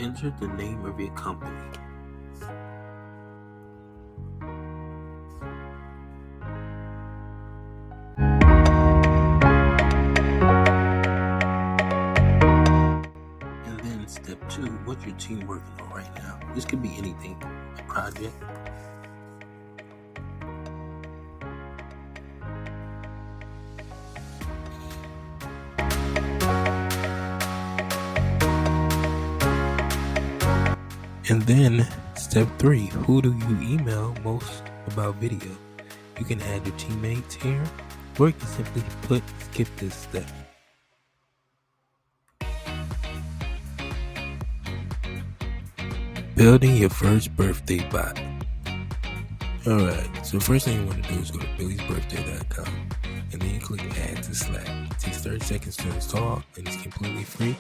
Enter the name of your company. And then step 2, what's your team working on right now? This could be anything, a project. And then step 3, who do you email most about video? You can add your teammates here, or you can simply skip this step. Building your first birthday bot. Alright, so first thing you want to do is go to billysbirthday.com and then you click add to Slack. It takes 30 seconds to install and it's completely free.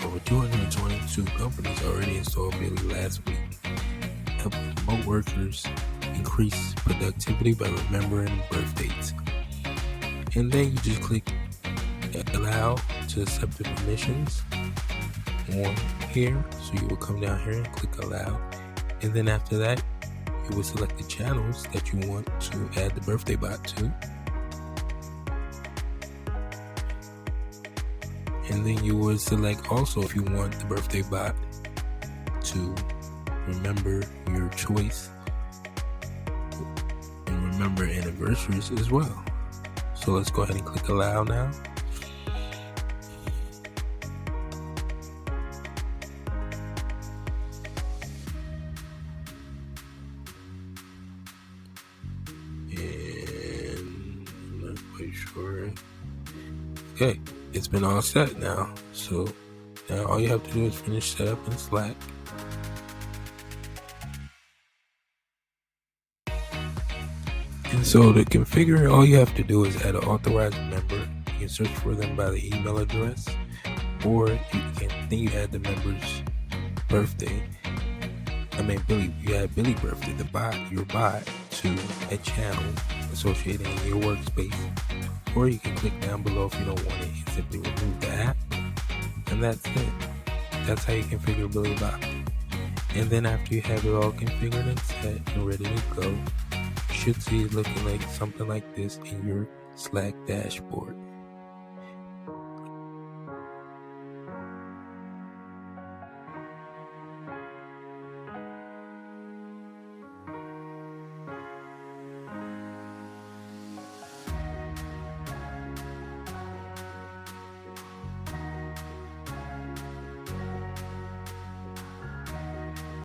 Over 222 companies already installed Billy last week. Help remote workers increase productivity by remembering birth dates. And then you just click allow to accept the permissions on here. So you will come down here and click allow. And then after that, you will select the channels that you want to add the birthday bot to. And then you would select also if you want the birthday bot to remember your choice and remember anniversaries as well. So let's go ahead and click allow now. And I'm not quite sure. Okay. It's been all set now. So now all you have to do is finish setup in Slack. And so to configure, all you have to do is add an authorized member. You can search for them by the email address, or then you add the member's birthday. You add Billy birthday, your bot, to a channel associated in your workspace. Or you can click down below if you don't want it and simply remove the app. And that's it. That's how you configure Billy Bot. And then after you have it all configured and set and ready to go, you should see it looking like something like this in your Slack dashboard.